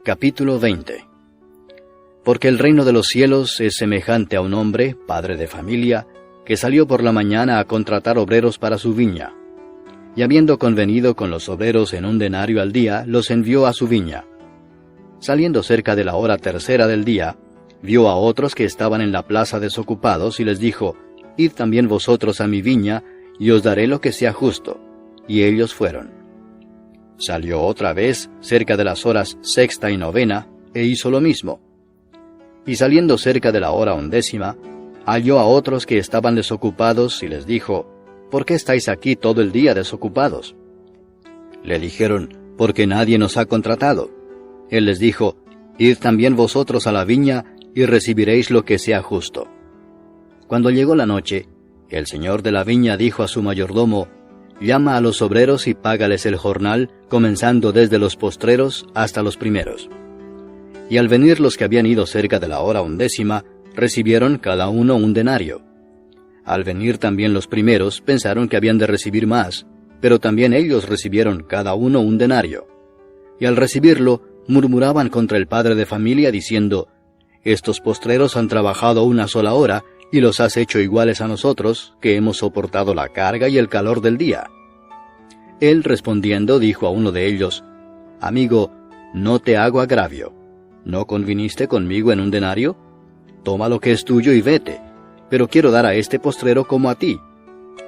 Capítulo 20. Porque el reino de los cielos es semejante a un hombre, padre de familia, que salió por la mañana a contratar obreros para su viña. Y habiendo convenido con los obreros en 1 denario al día, los envió a su viña. Saliendo cerca de la hora tercera del día, vio a otros que estaban en la plaza desocupados, y les dijo: Id también vosotros a mi viña, y os daré lo que sea justo. Y ellos fueron. Salió otra vez, cerca de las horas sexta y novena, e hizo lo mismo. Y saliendo cerca de la hora 11, halló a otros que estaban desocupados, y les dijo: ¿Por qué estáis aquí todo el día desocupados? Le dijeron: Porque nadie nos ha contratado. Él les dijo: Id también vosotros a la viña, y recibiréis lo que sea justo. Cuando llegó la noche, el señor de la viña dijo a su mayordomo: Llama a los obreros y págales el jornal, comenzando desde los postreros hasta los primeros. Y al venir los que habían ido cerca de la hora 11, recibieron cada uno 1 denario. Al venir también los primeros, pensaron que habían de recibir más, pero también ellos recibieron cada uno 1 denario. Y al recibirlo, murmuraban contra el padre de familia, diciendo: Estos postreros han trabajado 1 sola hora, y los has hecho iguales a nosotros, que hemos soportado la carga y el calor del día. Él respondiendo dijo a uno de ellos: Amigo, no te hago agravio. ¿No conviniste conmigo en 1 denario? Toma lo que es tuyo y vete, pero quiero dar a este postrero como a ti.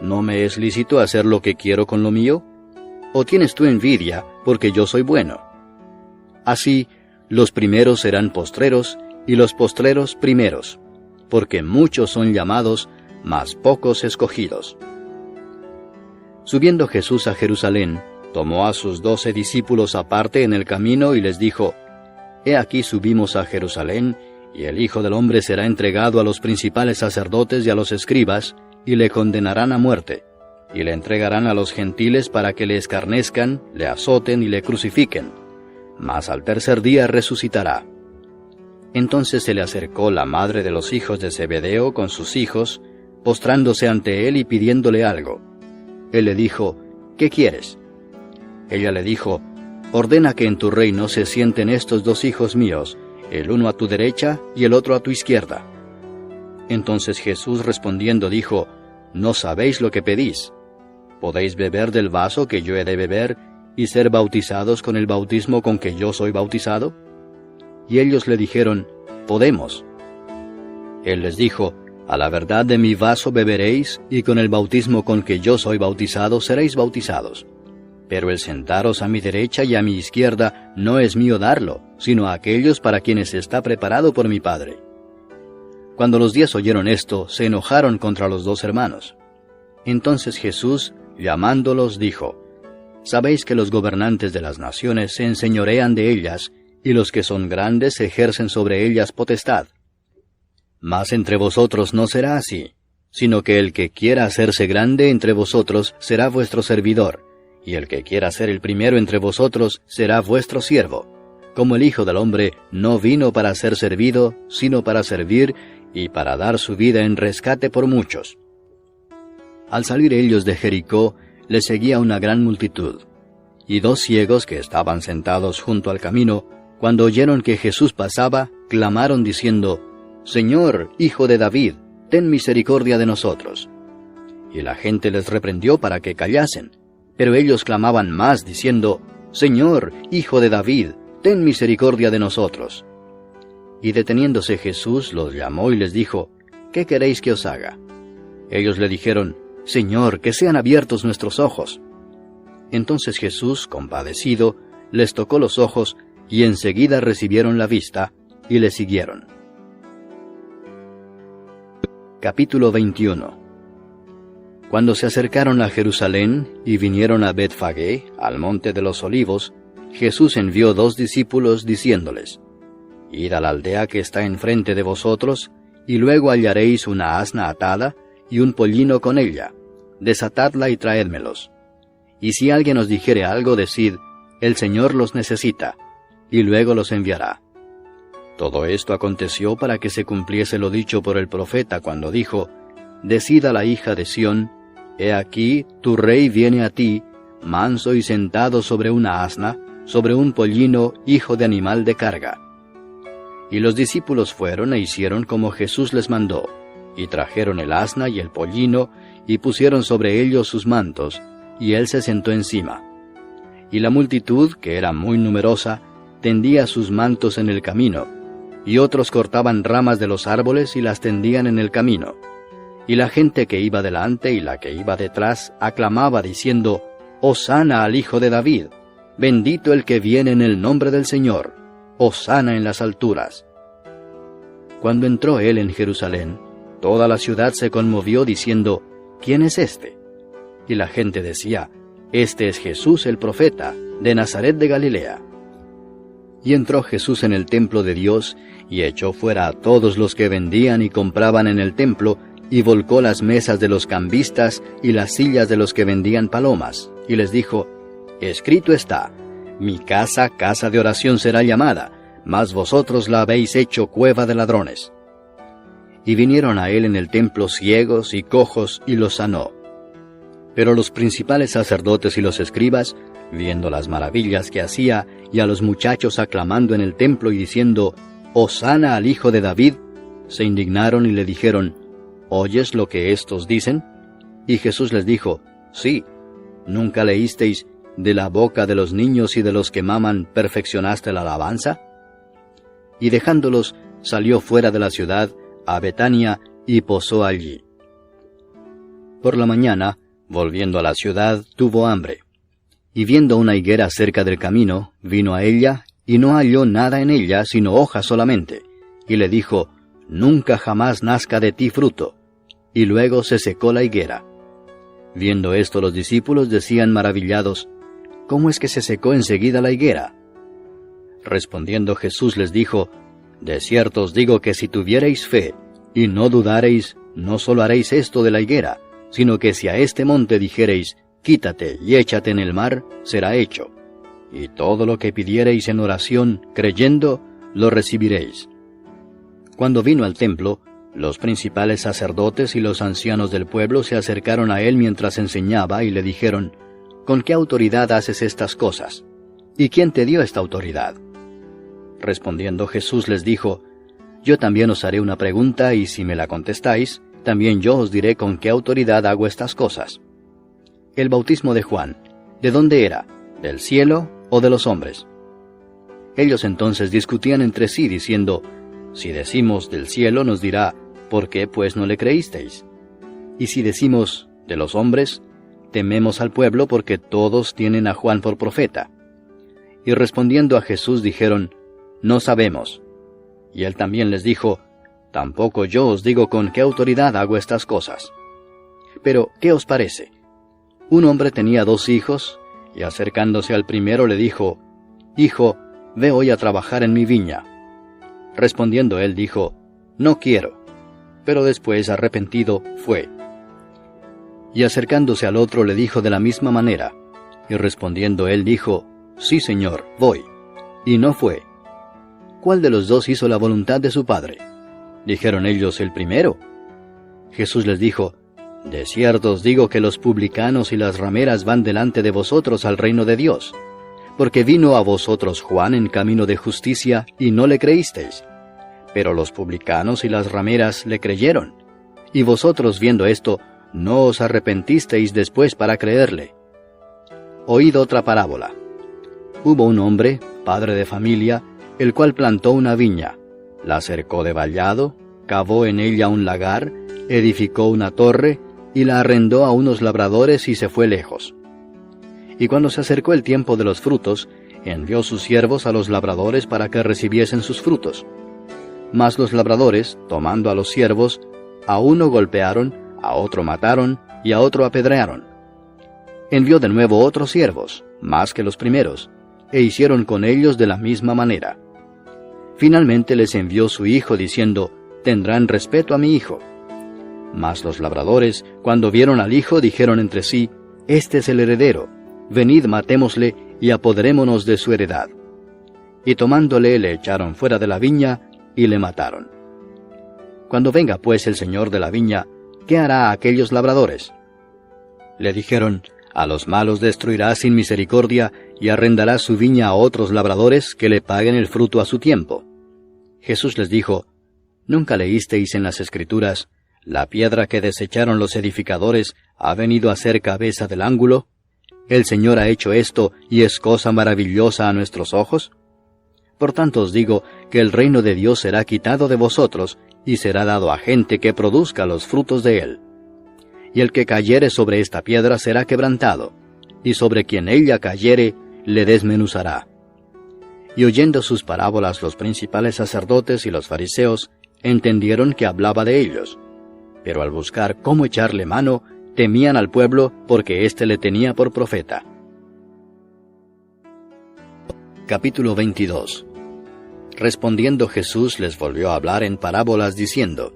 ¿No me es lícito hacer lo que quiero con lo mío? ¿O tienes tú envidia, porque yo soy bueno? Así, los primeros serán postreros, y los postreros primeros, porque muchos son llamados, mas pocos escogidos. Subiendo Jesús a Jerusalén, tomó a sus 12 discípulos aparte en el camino y les dijo: He aquí subimos a Jerusalén, y el Hijo del Hombre será entregado a los principales sacerdotes y a los escribas, y le condenarán a muerte, y le entregarán a los gentiles para que le escarnezcan, le azoten y le crucifiquen. Mas al tercer día resucitará. Entonces se le acercó la madre de los hijos de Zebedeo con sus hijos, postrándose ante él y pidiéndole algo. Él le dijo: ¿Qué quieres? Ella le dijo: Ordena que en tu reino se sienten estos 2 hijos míos, el uno a tu derecha y el otro a tu izquierda. Entonces Jesús respondiendo dijo: No sabéis lo que pedís. ¿Podéis beber del vaso que yo he de beber, y ser bautizados con el bautismo con que yo soy bautizado? Y ellos le dijeron: Podemos. Él les dijo: A la verdad de mi vaso beberéis, y con el bautismo con que yo soy bautizado seréis bautizados. Pero el sentaros a mi derecha y a mi izquierda no es mío darlo, sino a aquellos para quienes está preparado por mi Padre. Cuando los 10 oyeron esto, se enojaron contra los 2 hermanos. Entonces Jesús, llamándolos, dijo: Sabéis que los gobernantes de las naciones se enseñorean de ellas, y los que son grandes ejercen sobre ellas potestad. Mas entre vosotros no será así, sino que el que quiera hacerse grande entre vosotros será vuestro servidor, y el que quiera ser el primero entre vosotros será vuestro siervo, como el Hijo del Hombre no vino para ser servido, sino para servir, y para dar su vida en rescate por muchos. Al salir ellos de Jericó, les seguía una gran multitud, y 2 ciegos que estaban sentados junto al camino, cuando oyeron que Jesús pasaba, clamaron diciendo: Señor, Hijo de David, ten misericordia de nosotros. Y la gente les reprendió para que callasen, pero ellos clamaban más, diciendo: Señor, Hijo de David, ten misericordia de nosotros. Y deteniéndose Jesús los llamó y les dijo: ¿Qué queréis que os haga? Ellos le dijeron: Señor, que sean abiertos nuestros ojos. Entonces Jesús, compadecido, les tocó los ojos, y enseguida recibieron la vista, y le siguieron. Capítulo 21. Cuando se acercaron a Jerusalén, y vinieron a Betfagé, al monte de los Olivos, Jesús envió 2 discípulos, diciéndoles: Id a la aldea que está enfrente de vosotros, y luego hallaréis una asna atada, y un pollino con ella. Desatadla y traédmelos. Y si alguien os dijere algo, decid: El Señor los necesita, y luego los enviará. Todo esto aconteció para que se cumpliese lo dicho por el profeta cuando dijo: Decid a la hija de Sión: He aquí, tu rey viene a ti, manso y sentado sobre una asna, sobre un pollino, hijo de animal de carga. Y los discípulos fueron e hicieron como Jesús les mandó, y trajeron el asna y el pollino, y pusieron sobre ellos sus mantos, y él se sentó encima. Y la multitud, que era muy numerosa, tendía sus mantos en el camino, y otros cortaban ramas de los árboles y las tendían en el camino. Y la gente que iba delante y la que iba detrás aclamaba diciendo, «Hosana al Hijo de David, bendito el que viene en el nombre del Señor, hosana en las alturas». Cuando entró él en Jerusalén, toda la ciudad se conmovió diciendo, «¿Quién es este?». Y la gente decía, «Este es Jesús el profeta, de Nazaret de Galilea». Y entró Jesús en el templo de Dios, y echó fuera a todos los que vendían y compraban en el templo, y volcó las mesas de los cambistas y las sillas de los que vendían palomas, y les dijo, «Escrito está, mi casa, casa de oración será llamada, mas vosotros la habéis hecho cueva de ladrones». Y vinieron a él en el templo ciegos y cojos, y los sanó. Pero los principales sacerdotes y los escribas, viendo las maravillas que hacía, y a los muchachos aclamando en el templo y diciendo, «Hosana al Hijo de David», se indignaron y le dijeron, «¿Oyes lo que éstos dicen?». Y Jesús les dijo, «Sí, ¿nunca leísteis, de la boca de los niños y de los que maman perfeccionaste la alabanza?». Y dejándolos, salió fuera de la ciudad, a Betania, y posó allí. Por la mañana, volviendo a la ciudad, tuvo hambre. Y viendo una higuera cerca del camino, vino a ella, y no halló nada en ella, sino hojas solamente. Y le dijo, «Nunca jamás nazca de ti fruto». Y luego se secó la higuera. Viendo esto los discípulos decían maravillados, «¿Cómo es que se secó enseguida la higuera?». Respondiendo Jesús les dijo, «De cierto os digo que si tuviereis fe, y no dudareis, no solo haréis esto de la higuera, sino que si a este monte dijereis, quítate y échate en el mar, será hecho. Y todo lo que pidiereis en oración, creyendo, lo recibiréis». Cuando vino al templo, los principales sacerdotes y los ancianos del pueblo se acercaron a él mientras enseñaba y le dijeron, «¿Con qué autoridad haces estas cosas? ¿Y quién te dio esta autoridad?». Respondiendo Jesús les dijo, «Yo también os haré una pregunta, y si me la contestáis, también yo os diré con qué autoridad hago estas cosas. El bautismo de Juan, ¿de dónde era? ¿Del cielo o de los hombres?». Ellos entonces discutían entre sí, diciendo, «Si decimos del cielo, nos dirá, ¿por qué pues no le creísteis? Y si decimos de los hombres, tememos al pueblo porque todos tienen a Juan por profeta». Y respondiendo a Jesús dijeron, «No sabemos». Y él también les dijo, «Tampoco yo os digo con qué autoridad hago estas cosas». Pero, ¿qué os parece? Un hombre tenía 2 hijos, y acercándose al primero le dijo, «Hijo, ve hoy a trabajar en mi viña». Respondiendo él dijo, «No quiero». Pero después, arrepentido, fue. Y acercándose al otro le dijo de la misma manera. Y respondiendo él dijo, «Sí, Señor, voy». Y no fue. ¿Cuál de los 2 hizo la voluntad de su padre? Dijeron ellos, «El primero». Jesús les dijo, «De cierto os digo que los publicanos y las rameras van delante de vosotros al reino de Dios. Porque vino a vosotros Juan en camino de justicia, y no le creísteis. Pero los publicanos y las rameras le creyeron. Y vosotros viendo esto, no os arrepentisteis después para creerle». Oíd otra parábola. Hubo un hombre, padre de familia, el cual plantó una viña, la cercó de vallado, cavó en ella un lagar, edificó una torre, y la arrendó a unos labradores y se fue lejos. Y cuando se acercó el tiempo de los frutos, envió sus siervos a los labradores para que recibiesen sus frutos. Mas los labradores, tomando a los siervos, a uno golpearon, a otro mataron, y a otro apedrearon. Envió de nuevo otros siervos, más que los primeros, e hicieron con ellos de la misma manera. Finalmente les envió su hijo, diciendo, «Tendrán respeto a mi hijo». Mas los labradores, cuando vieron al hijo, dijeron entre sí, «Este es el heredero, venid matémosle, y apoderémonos de su heredad». Y tomándole le echaron fuera de la viña, y le mataron. Cuando venga pues el señor de la viña, ¿qué hará a aquellos labradores? Le dijeron, A los malos destruirá sin misericordia, y arrendará su viña a otros labradores que le paguen el fruto a su tiempo. Jesús les dijo, ¿nunca leísteis en las Escrituras, la piedra que desecharon los edificadores ha venido a ser cabeza del ángulo? El Señor ha hecho esto, y es cosa maravillosa a nuestros ojos. Por tanto os digo que el reino de Dios será quitado de vosotros, y será dado a gente que produzca los frutos de él. Y el que cayere sobre esta piedra será quebrantado, y sobre quien ella cayere, le desmenuzará. Y oyendo sus parábolas los principales sacerdotes y los fariseos, entendieron que hablaba de ellos. Pero al buscar cómo echarle mano, temían al pueblo, porque éste le tenía por profeta. Capítulo 22. Respondiendo Jesús les volvió a hablar en parábolas diciendo,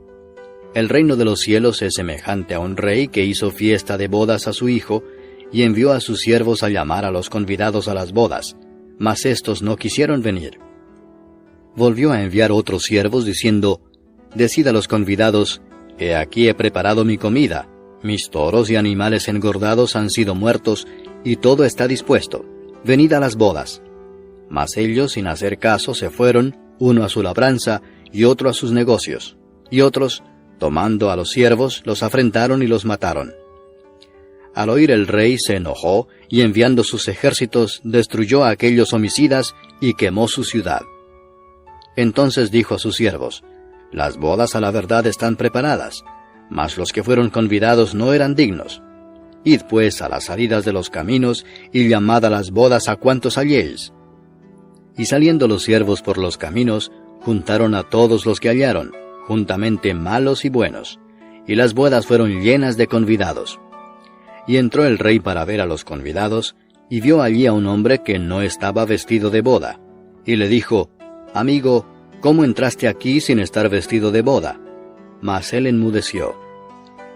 El reino de los cielos es semejante a un rey que hizo fiesta de bodas a su hijo, y envió a sus siervos a llamar a los convidados a las bodas, mas éstos no quisieron venir. Volvió a enviar otros siervos diciendo, Decid a los convidados, He aquí he preparado mi comida, mis toros y animales engordados han sido muertos, y todo está dispuesto, venid a las bodas. Mas ellos, sin hacer caso, se fueron, uno a su labranza, y otro a sus negocios, y otros, tomando a los siervos, los afrentaron y los mataron. Al oír el rey se enojó, y enviando sus ejércitos, destruyó a aquellos homicidas, y quemó su ciudad. Entonces dijo a sus siervos, Las bodas a la verdad están preparadas, mas los que fueron convidados no eran dignos. Id pues a las salidas de los caminos, y llamad a las bodas a cuantos halléis. Y saliendo los siervos por los caminos, juntaron a todos los que hallaron, juntamente malos y buenos, y las bodas fueron llenas de convidados. Y entró el rey para ver a los convidados, y vio allí a un hombre que no estaba vestido de boda, y le dijo, Amigo, ¿cómo entraste aquí sin estar vestido de boda? Mas él enmudeció.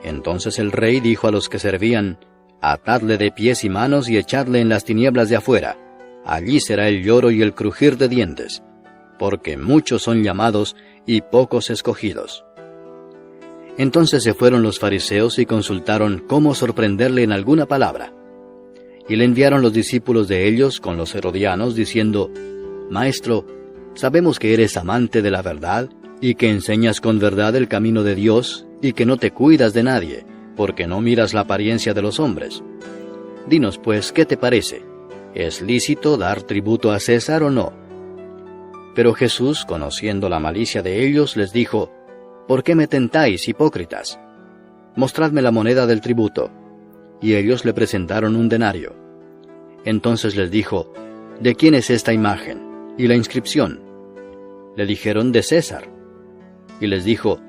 Entonces el rey dijo a los que servían, Atadle de pies y manos y echadle en las tinieblas de afuera. Allí será el lloro y el crujir de dientes, porque muchos son llamados y pocos escogidos. Entonces se fueron los fariseos y consultaron cómo sorprenderle en alguna palabra. Y le enviaron los discípulos de ellos con los herodianos, diciendo, Maestro, sabemos que eres amante de la verdad, y que enseñas con verdad el camino de Dios, y que no te cuidas de nadie, porque no miras la apariencia de los hombres. Dinos pues, ¿qué te parece? ¿Es lícito dar tributo a César o no? Pero Jesús, conociendo la malicia de ellos, les dijo, ¿Por qué me tentáis, hipócritas? Mostradme la moneda del tributo. Y ellos le presentaron un denario. Entonces les dijo, ¿De quién es esta imagen? ¿Y la inscripción? Le dijeron, de César. Y les dijo,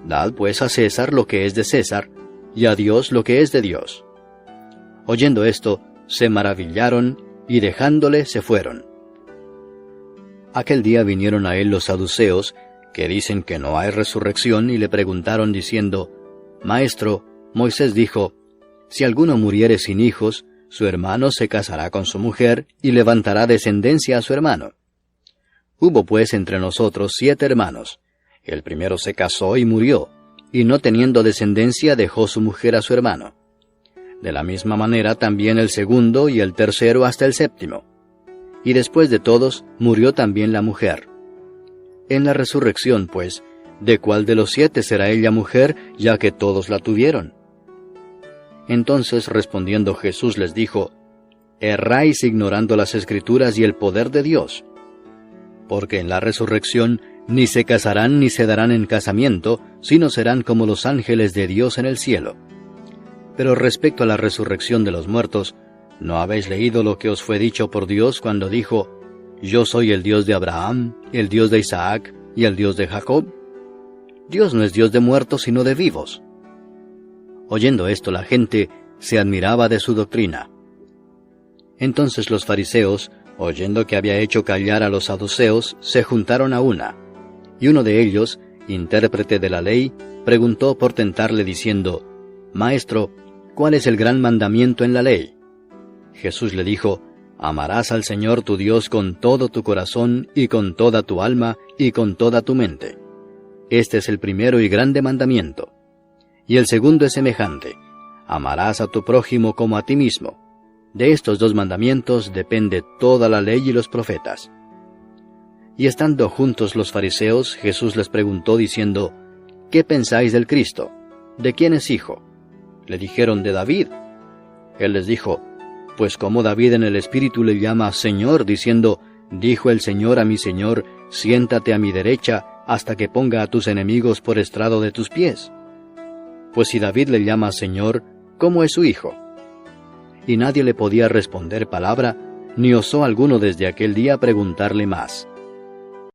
Dad pues a César lo que es de César, y a Dios lo que es de Dios. Oyendo esto, se maravillaron, y dejándole se fueron. Aquel día vinieron a él los saduceos, que dicen que no hay resurrección, y le preguntaron diciendo, Maestro, Moisés dijo, Si alguno muriere sin hijos, su hermano se casará con su mujer, y levantará descendencia a su hermano. Hubo pues entre nosotros 7 hermanos. El primero se casó y murió, y no teniendo descendencia dejó su mujer a su hermano. De la misma manera también el segundo y el tercero hasta el séptimo. Y después de todos murió también la mujer. En la resurrección, pues, ¿de cuál de los 7 será ella mujer, ya que todos la tuvieron? Entonces respondiendo Jesús les dijo, Erráis ignorando las Escrituras y el poder de Dios. Porque en la resurrección ni se casarán ni se darán en casamiento, sino serán como los ángeles de Dios en el cielo. Pero respecto a la resurrección de los muertos, ¿no habéis leído lo que os fue dicho por Dios cuando dijo, Yo soy el Dios de Abraham, el Dios de Isaac y el Dios de Jacob? Dios no es Dios de muertos sino de vivos. Oyendo esto la gente se admiraba de su doctrina. Entonces los fariseos, oyendo que había hecho callar a los saduceos, se juntaron a una. Y uno de ellos, intérprete de la ley, preguntó por tentarle diciendo, Maestro, ¿cuál es el gran mandamiento en la ley? Jesús le dijo, Amarás al Señor tu Dios con todo tu corazón y con toda tu alma y con toda tu mente. Este es el primero y grande mandamiento. Y el segundo es semejante, Amarás a tu prójimo como a ti mismo. De estos dos mandamientos depende toda la ley y los profetas. Y estando juntos los fariseos, Jesús les preguntó diciendo, ¿qué pensáis del Cristo? ¿De quién es hijo? Le dijeron, de David. Él les dijo, pues como David en el Espíritu le llama Señor, diciendo, dijo el Señor a mi Señor, siéntate a mi derecha, hasta que ponga a tus enemigos por estrado de tus pies. Pues si David le llama Señor, ¿cómo es su hijo? Y nadie le podía responder palabra, ni osó alguno desde aquel día preguntarle más.